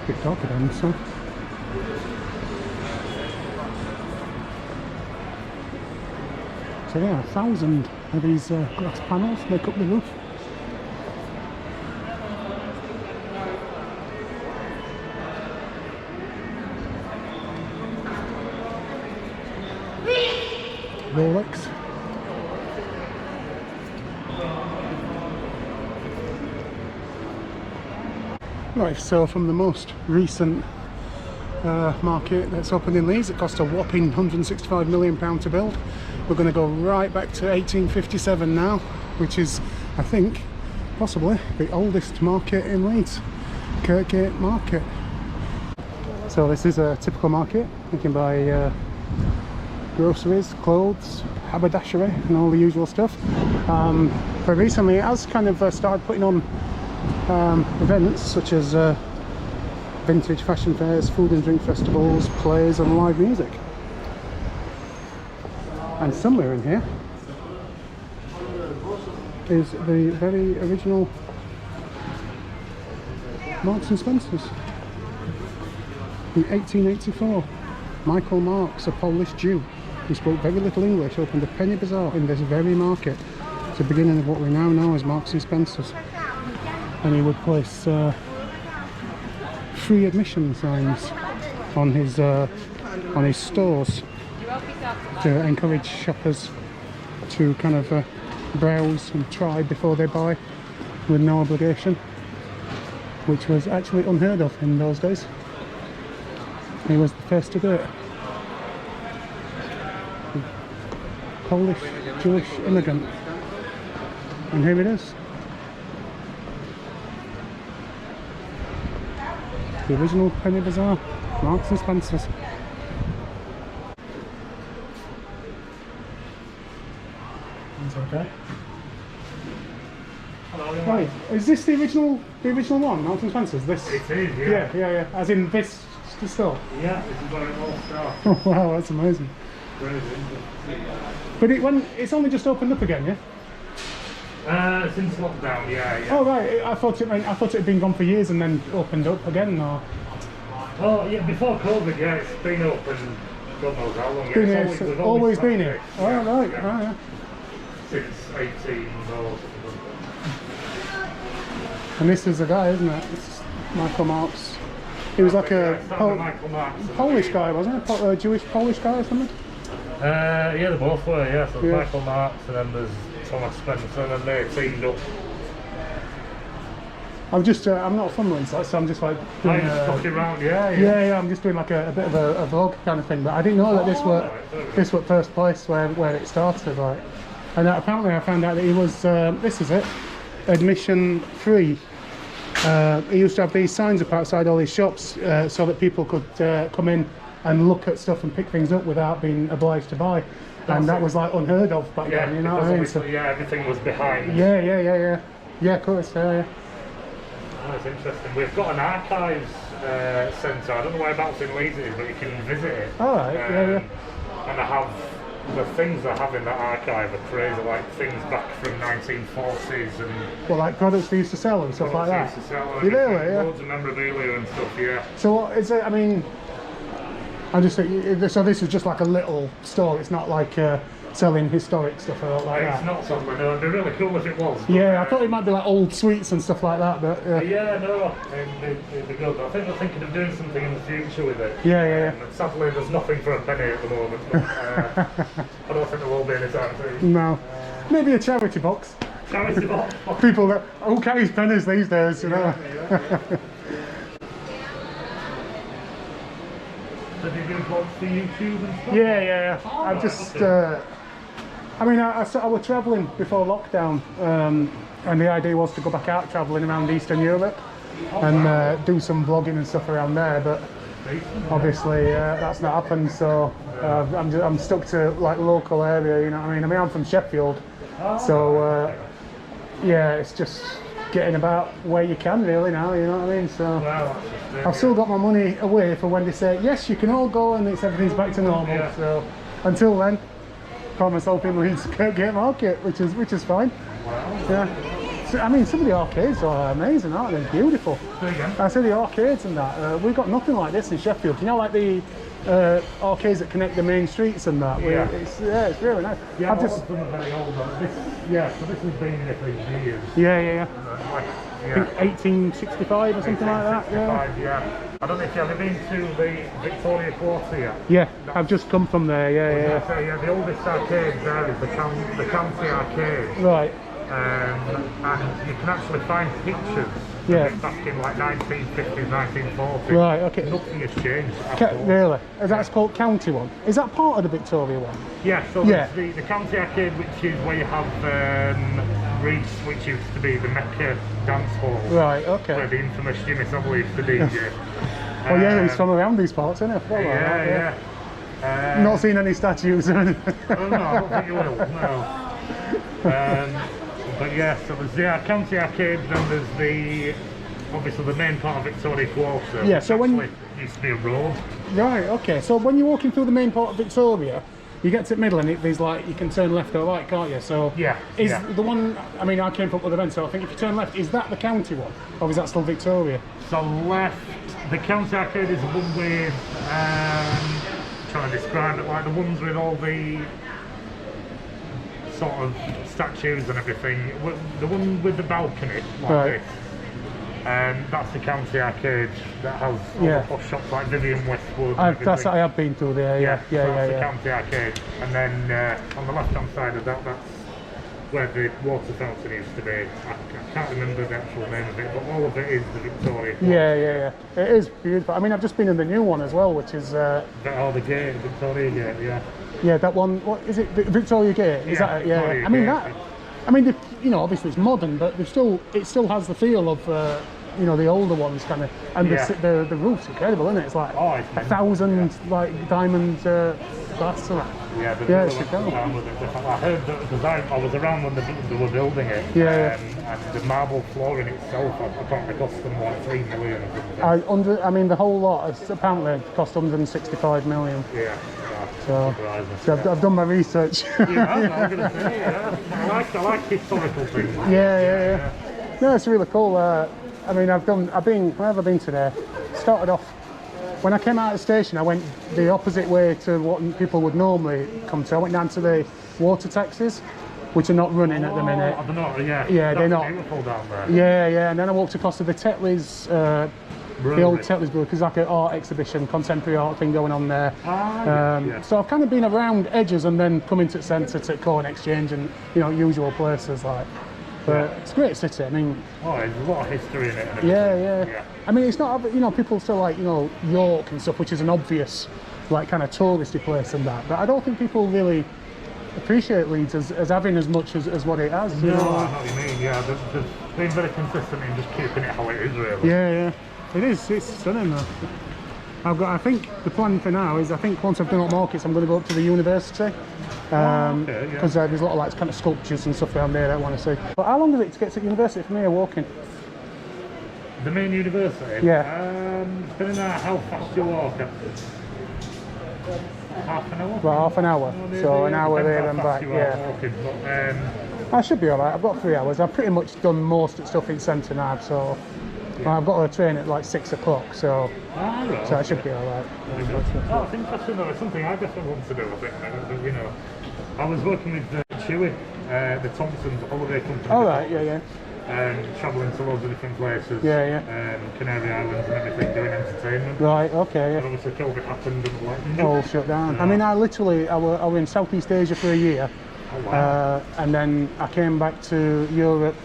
A bit darker down this side. So yeah, 1,000 of these glass panels make up the roof. Rolex. Right, so from the most recent market that's opened in Leeds, it cost a whopping £165 million to build. We're going to go right back to 1857 now, which is, I think, possibly the oldest market in Leeds, Kirkgate Market. So this is a typical market. You can buy groceries, clothes, haberdashery and all the usual stuff. But recently it has kind of started putting on events such as vintage fashion fairs, food and drink festivals, plays and live music. And somewhere in here is the very original Marks and Spencer's. In 1884, Michael Marks, a Polish Jew who spoke very little English, opened a penny bazaar in this very market. It's the beginning of what we now know as Marks and Spencer's. And he would place free admission signs on his stores to encourage shoppers to kind of browse and try before they buy with no obligation, which was actually unheard of in those days. He was the first to do it. Polish Jewish immigrant, and here it is, the original penny bazaar, Marks and Spencer's. It's okay. Hello, Right, is this the original one, Marks and Spencer's? This? It is, yeah. Yeah. As in this store? Yeah, this is where it all started. Wow, that's amazing. But it's only just opened up again, yeah? Since lockdown, yeah. Oh right, I thought it had been gone for years and then opened up again, or? Oh yeah, before COVID, yeah, it's been open. God knows how long. It's always been here. Oh right, yeah. Since 18 or something. And this is the guy, isn't it? It's Michael Marks. He was like a Polish guy, wasn't it? A Jewish Polish guy or something? Yeah, they both were, yeah. So Michael Marks and then there's Thomas Spencer, and then they teamed up. I'm not from Leeds, so I'm just like doing around, yeah, I'm just doing like a bit of a vlog kind of thing, but I didn't know that this was first place where it started, like. And apparently I found out that he was, this is it, admission free. He used to have these signs up outside all these shops so that people could come in and look at stuff and pick things up without being obliged to buy. And that was like unheard of back then, you know what I mean? So, yeah, everything was behind. Yeah, of course, yeah. Oh, it's interesting. We've got an archives centre. I don't know whereabouts in Leeds it is, but you can visit it. All right, yeah. And I have the things I have in that archive are crazy, like things back from 1940s and. Well, like products they used to sell and stuff like that. Used to sell, really, yeah. Loads of memorabilia and stuff, yeah. So what is it? I mean, I'm just thinking, so this is just like a little store. It's not like selling historic stuff or like that. It's not something. No, it'd be really cool if it was. Yeah, I thought it might be like old sweets and stuff like that, but yeah, no, it'd be good. I think they're thinking of doing something in the future with it. Yeah. Sadly, there's nothing for a penny at the moment. But, I don't think there will be anytime soon. No, maybe a charity box. Charity box. People that who carries pennies these days, you know. So do you do vlogs for YouTube and stuff? Yeah. Oh, I just, I mean, I was travelling before lockdown, and the idea was to go back out travelling around Eastern Europe and do some vlogging and stuff around there, but obviously that's not happened, so I'm stuck to like local area, you know what I mean? I mean, I'm from Sheffield, so yeah, it's just getting about where you can really now, you know what I mean? So I've still got my money away for when they say yes, you can all go and everything's back to normal. Yeah. So until then, call myself in Leeds Kirkgate Market, which is fine. Wow. Yeah. So, I mean, some of the arcades are amazing, aren't they? Beautiful. I say the arcades and that. We've got nothing like this in Sheffield. You know, like the arcades that connect the main streets and that. Yeah. It's really nice. Yeah, I've just them are very old. So this has been here for years. Yeah. I think 1865 or something like that. Yeah. I don't know if you've ever been to the Victoria Quarter yet. Yeah, I've just come from there. Yeah, the oldest arcade there is the County Arcade. Right. And you can actually find pictures back in like 1950s, 1940s. Right, okay. Nothing has changed. Really? That's called County one? Is that part of the Victoria one? Yeah, so there's the County Arcade, which is where you have Reeds, which used to be the Mecca dance hall. Right, okay. Where the infamous Jimmy Savile used to DJ. Oh yeah, he's from around these parts, isn't he? Yeah. Not seen any statues or anything. Oh, no, I don't think you will, no. But yeah, so there's the County Arcade, then there's obviously the main part of Victoria Quarter. Yeah, so when used to be a road. Right, okay. So when you're walking through the main part of Victoria, you get to the middle and there's like, you can turn left or right, can't you? So is the one, I mean, I came from other events, so I think if you turn left, is that the county one? Or is that still Victoria? So left, the county arcade is the one with, trying to describe it, like the ones with all the sort of statues and everything. The one with the balcony, like this. That's the county arcade that has all the posh shops like Vivian Westwood. That's I have been through there. That's the county arcade, and then on the left hand side of that, that's where the water fountain used to be. I can't remember the actual name of it, but all of it is the Victoria. Yeah. It is beautiful. I mean, I've just been in the new one as well, which is the gate, the Victoria Gate. Yeah, that one. What is it? Victoria Gate? Is that it? Yeah. Victoria I mean Gate. I mean, you know, obviously it's modern, but it still has the feel of you know, the older ones kind of, and the roof's incredible, isn't it? It's like 1,000 like diamond glass and that. It's incredible. I heard that because I was around when they were building it. And the marble flooring itself apparently cost them like 3 million or something. I mean, the whole lot has apparently cost 165 million. So I've done my research. I'm gonna say, I like historical things. No, it's really cool. I mean, whenever I've been to there, started off, when I came out of the station, I went the opposite way to what people would normally come to. I went down to the water taxis, which are not running at the minute. I don't know, they're not. Beautiful down there. And then I walked across to the Tetley's, the old Tetley's brewery, because like an art exhibition, contemporary art thing going on there. So I've kind of been around edges and then come into the centre to Corn Exchange and, you know, usual places like. But it's a great city. I mean, there's a lot of history in it. Yeah. I mean, it's not, you know, people still like, you know, York and stuff, which is an obvious, like, kind of touristy place and that. But I don't think people really appreciate Leeds as having as much as what it has. You know? I know what you mean. They've been very consistent in just keeping it how it is, really. It is. It's stunning though. I think the plan for now is, I think once I've done up markets, I'm going to go up to the university. Because there's a lot of like kind of sculptures and stuff around there that I want to see. But how long is it to get to university from here walking? The main university? Depending on how fast you walk. Half an hour? About half an hour. So an hour there and back. Walking, but, I should be alright. I've got 3 hours. I've pretty much done most of the stuff in centre now, so I've got to train at like 6 o'clock, so I should be alright. It's interesting though. It's something I definitely want to do. I think, you know, I was working with Chez, the Thompson's holiday company. Travelling to loads of different places. Canary Islands and everything, doing entertainment. And obviously COVID happened and like all shut down. I mean, I was in Southeast Asia for a year. And then I came back to Europe.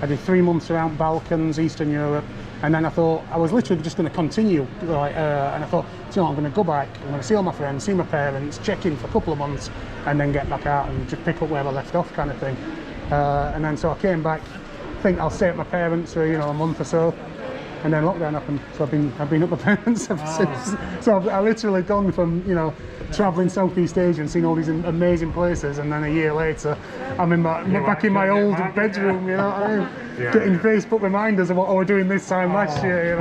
I did 3 months around Balkans, Eastern Europe, and then I thought I was literally just going to continue, and I thought, you know, I'm going to go back, I'm going to see all my friends, see my parents, check in for a couple of months, and then get back out and just pick up where I left off, kind of thing. And then so I came back, think I'll stay at my parents for, you know, a month or so, and then lockdown happened, so I've been at my parents ever since. So I've literally gone from, you know, travelling Southeast Asia and seeing all these amazing places, and then a year later I'm back in my old bedroom, you know what I mean? Getting Facebook reminders of what I was doing this time last year, you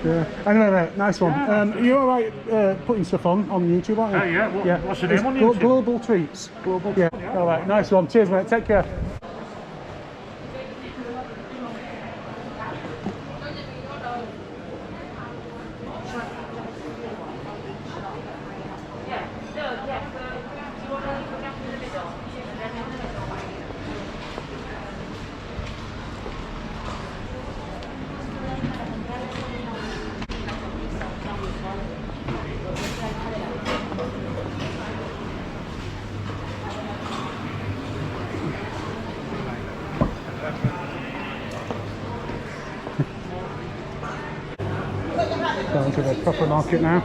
know. Anyway, nice one. You alright putting stuff on YouTube, aren't you? What's your name on YouTube? Global Treats. Alright, nice one. Cheers, mate. Take care. Going to the proper market now.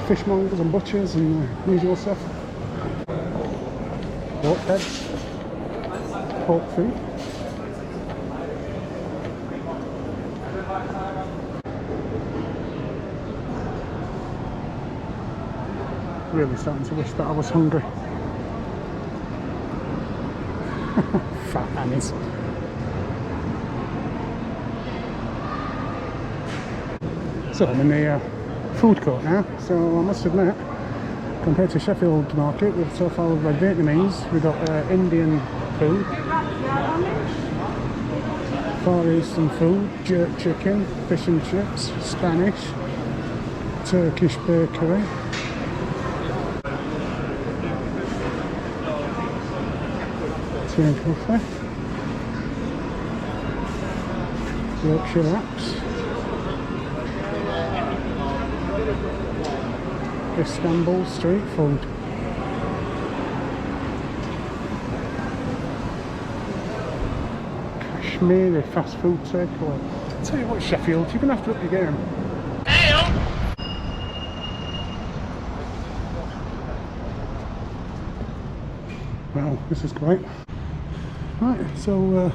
Fishmongers and butchers and usual stuff. Pork heads, pork feet. Really starting to wish that I was hungry. Fat Annie's. So I'm in the food court now, so I must admit, compared to Sheffield market, so far we've got Vietnamese, we've got Indian food, Far Eastern food, jerk chicken, fish and chips, Spanish, Turkish bakery. Tea and coffee. Yorkshire wraps. Istanbul street food. Kashmiri fast food takeaway. I'll tell you what, Sheffield, you're going to have to up your game. Wow, this is great. Right, so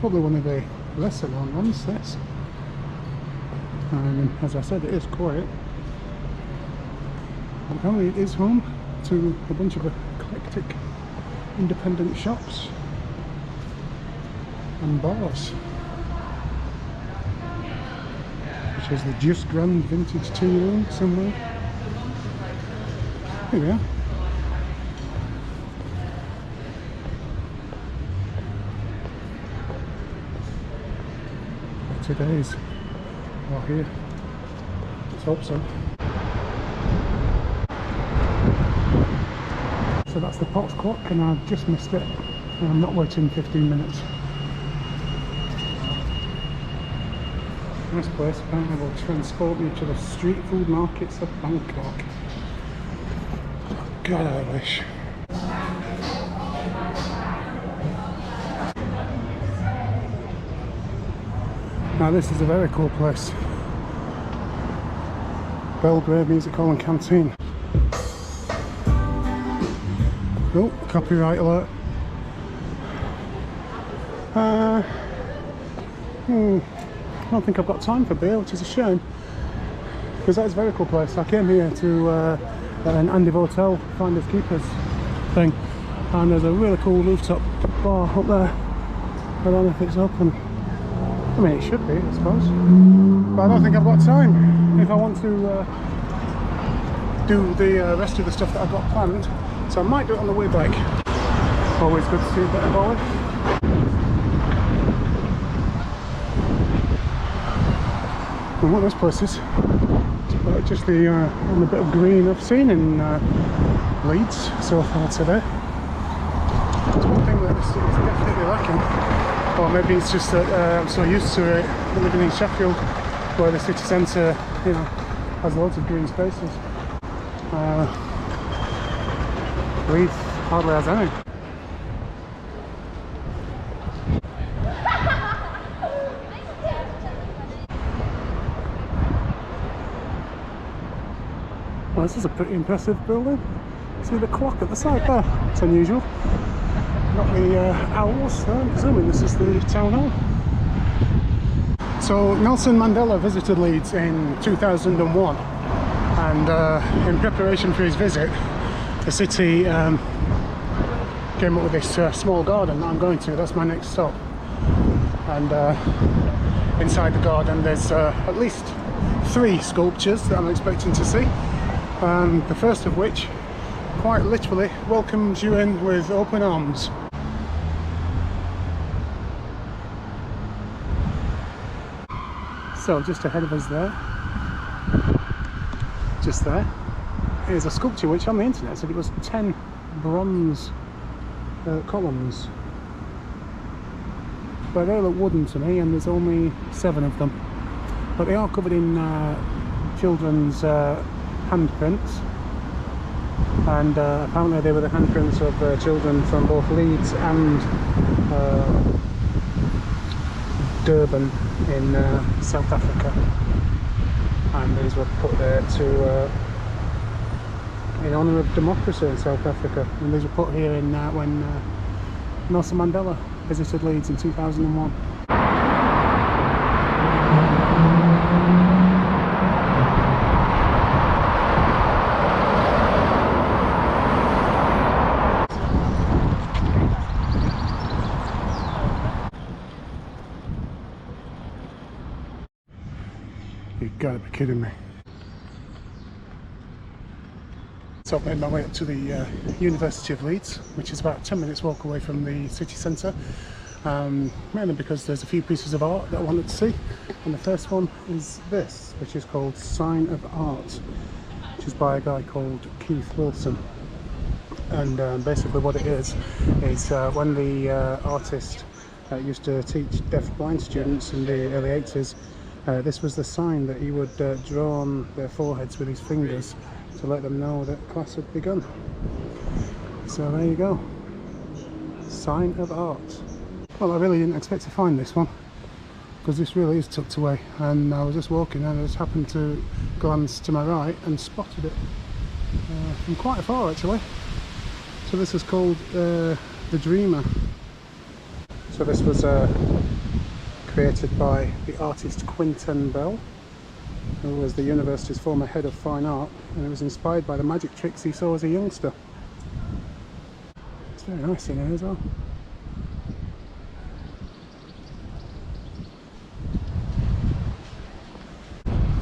probably one of the lesser known ones, this. And as I said, it is quiet. Apparently it is home to a bunch of eclectic independent shops and bars. Which is the Just Grand Vintage Tea Room somewhere. Here we are. Today's or here. Let's hope so. So that's the Potts clock and I've just missed it and I'm not waiting 15 minutes. This place apparently will transport me to the street food markets of Bangkok. God, I wish. Now this is a very cool place. Belgrade Music Hall and Canteen. Oh, copyright alert. I don't think I've got time for beer, which is a shame. Because that is a very cool place. I came here to an Andy Hotel Finders Keepers thing. And there's a really cool rooftop bar up there. I don't know if it's open. I mean, it should be, I suppose. But I don't think I've got time if I want to do the rest of the stuff that I've got planned. So I might do it on the way back. Always good to see a bit of olive. And what this place is, it's just the only bit of green I've seen in Leeds so far today. It's one thing that is definitely lacking. Or maybe it's just that I'm so used to it living in Sheffield, where the city centre, you know, has loads of green spaces. Leeds hardly has any. Well, this is a pretty impressive building. See the clock at the side there? It's unusual. Got the owls, so I'm presuming this is the town hall. So Nelson Mandela visited Leeds in 2001 and in preparation for his visit the city came up with this small garden that I'm going to. That's my next stop. And inside the garden there's at least 3 sculptures that I'm expecting to see. The first of which quite literally welcomes you in with open arms. So just ahead of us there, just there, is a sculpture which on the internet said it was 10 bronze columns. But they look wooden to me and there's only 7 of them. But they are covered in children's handprints. And apparently they were the handprints of children from both Leeds and Durban in South Africa, and these were put there to in honour of democracy in South Africa, and these were put here in when Nelson Mandela visited Leeds in 2001. You've got to be kidding me. So I've made my way up to the University of Leeds, which is about 10 minutes walk away from the city centre. Mainly because there's a few pieces of art that I wanted to see. And the first one is this, which is called Sign of Art, which is by a guy called Keith Wilson. And basically what it is when the artist used to teach deaf-blind students in the early 80s, this was the sign that he would draw on their foreheads with his fingers to let them know that class had begun. So there you go. Sign of Art. Well, I really didn't expect to find this one, because this really is tucked away, and I was just walking and I just happened to glance to my right and spotted it from quite far actually. So this is called The Dreamer. So this was created by the artist Quinten Bell, who was the university's former head of fine art, and it was inspired by the magic tricks he saw as a youngster. It's very nice in here as well.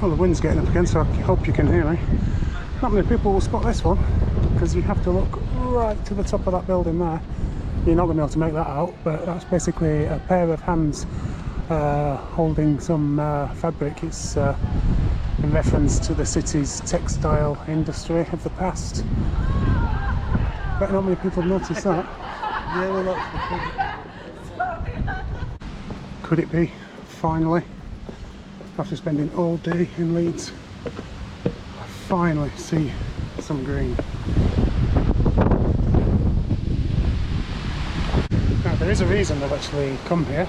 Well, the wind's getting up again, so I hope you can hear me. Not many people will spot this one, because you have to look right to the top of that building there. You're not going to be able to make that out, but that's basically a pair of hands holding some fabric. It's in reference to the city's textile industry of the past. But not many people have noticed that. Yeah, well, could it be, finally, after spending all day in Leeds, I finally see some green. Now, there is a reason they've actually come here.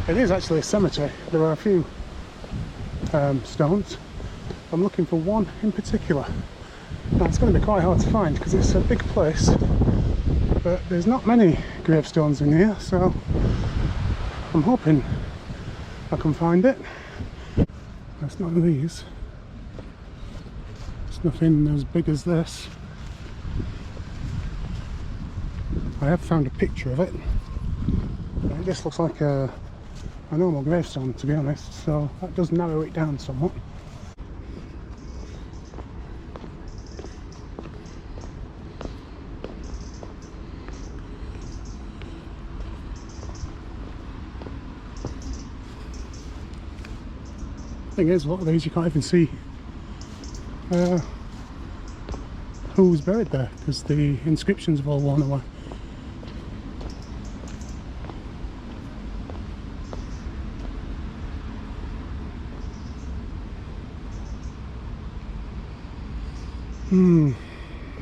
It is actually a cemetery. There are a few stones. I'm looking for one in particular. Now, it's going to be quite hard to find because it's a big place, but there's not many gravestones in here, so I'm hoping I can find it. It's not these. It's nothing as big as this. I have found a picture of it. This looks like a normal gravestone, to be honest, so that does narrow it down somewhat. Thing is, a lot of these you can't even see who's buried there, because the inscriptions have all worn away.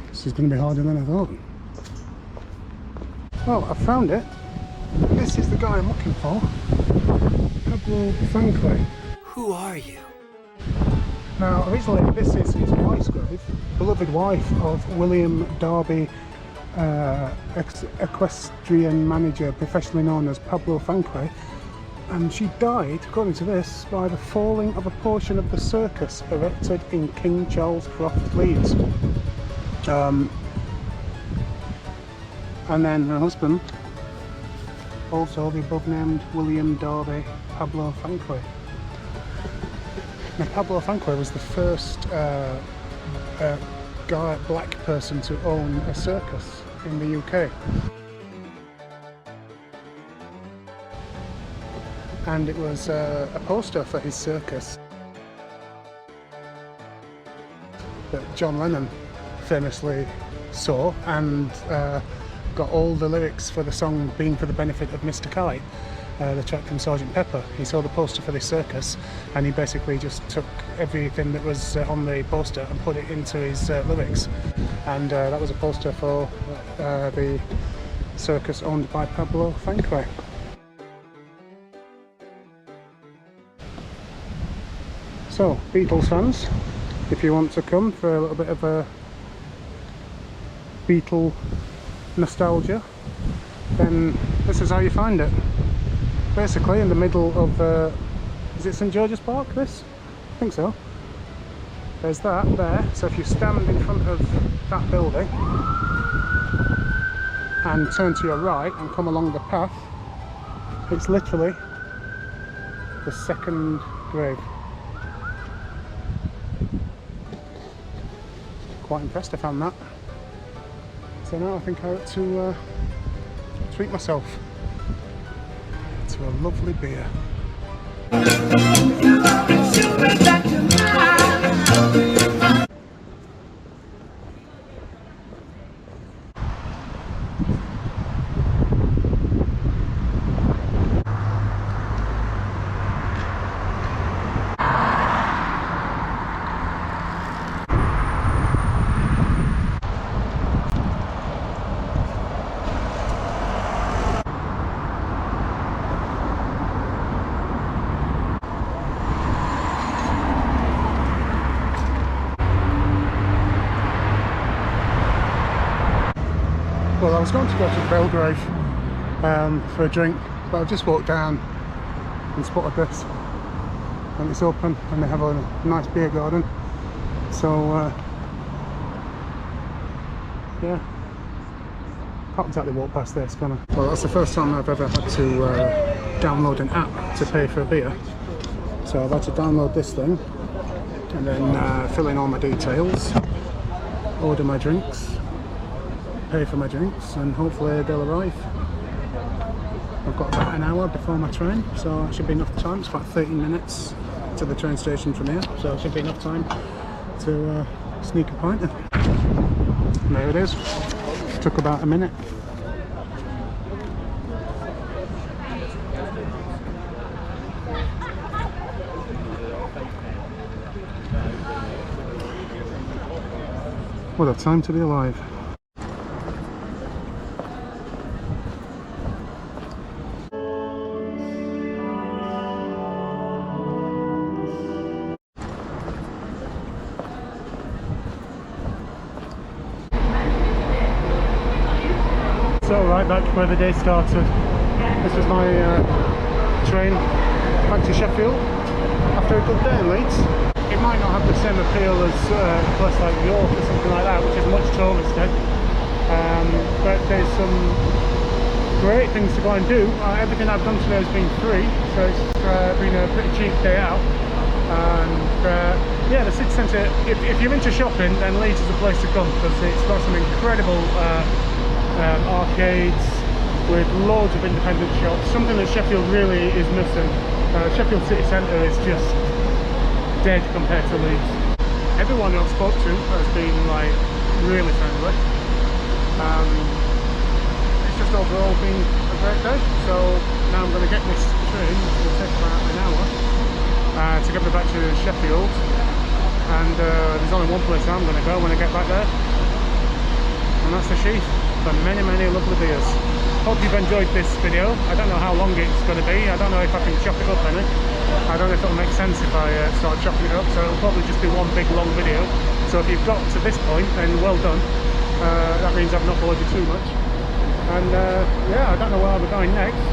This is going to be harder than I thought. Well, I found it. This is the guy I'm looking for. Pablo Franklin. Who are you? Now, originally this is his wife's grave, beloved wife of William Darby, equestrian manager professionally known as Pablo Franklin, and she died, according to this, by the falling of a portion of the circus erected in King Charles Croft, Leeds. And then her husband, also the above named William Darby Pablo Franklin. Now, Pablo Franklin was the first black person to own a circus in the UK. And it was a poster for his circus that John Lennon famously saw and got all the lyrics for the song being for the benefit of Mr. Kite, the track from Sgt. Pepper. He saw the poster for this circus and he basically just took everything that was on the poster and put it into his lyrics, and that was a poster for the circus owned by Pablo Franklin. So, Beatles fans, if you want to come for a little bit of a Beatle nostalgia, then this is how you find it. Basically in the middle of, is it St George's Park, this? I think so. There's that there, so if you stand in front of that building and turn to your right and come along the path, it's literally the second Grave. Quite impressed I found that. So now I think I ought to treat myself to a lovely beer. Well, I was going to go to Belgrave for a drink, but I just walked down and spotted this, and it's open and they have a nice beer garden, so yeah, can't exactly walk past this, can I? Well, that's the first time I've ever had to download an app to pay for a beer, so I've had to download this thing and then fill in all my details, order my drinks, pay for my drinks, and hopefully they'll arrive. I've got about an hour before my train, so it should be enough time. It's about 13 minutes to the train station from here, so it should be enough time to sneak a pint in. And there it is. Took about a minute. What a time to be alive. So right back where the day started. This was my train back to Sheffield after a good day in Leeds. It might not have the same appeal as a place like York or something like that, which is much touristy, but there's some great things to go and do. Everything I've done today has been free, so it's been a pretty cheap day out. And yeah, the city centre, if you're into shopping, then Leeds is the place to come, because it's got some incredible arcades with loads of independent shops, something that Sheffield really is missing. Sheffield city centre is just dead compared to Leeds. Everyone who I've spoke to has been like really friendly. It's just overall been a great day. So now I'm going to get this train, which will take about an hour, to get me back to Sheffield. And there's only one place I'm going to go when I get back there, and that's the Chez. For many lovely beers. Hope you've enjoyed this video. I don't know how long it's going to be. I don't know if I can chop it up any. I don't know if it'll make sense if I start chopping it up, so it'll probably just be one big long video. So if you've got to this point, then well done. That means I've not bored you too much. And yeah, I don't know where I'll be going next,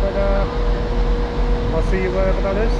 but I'll see you wherever that is.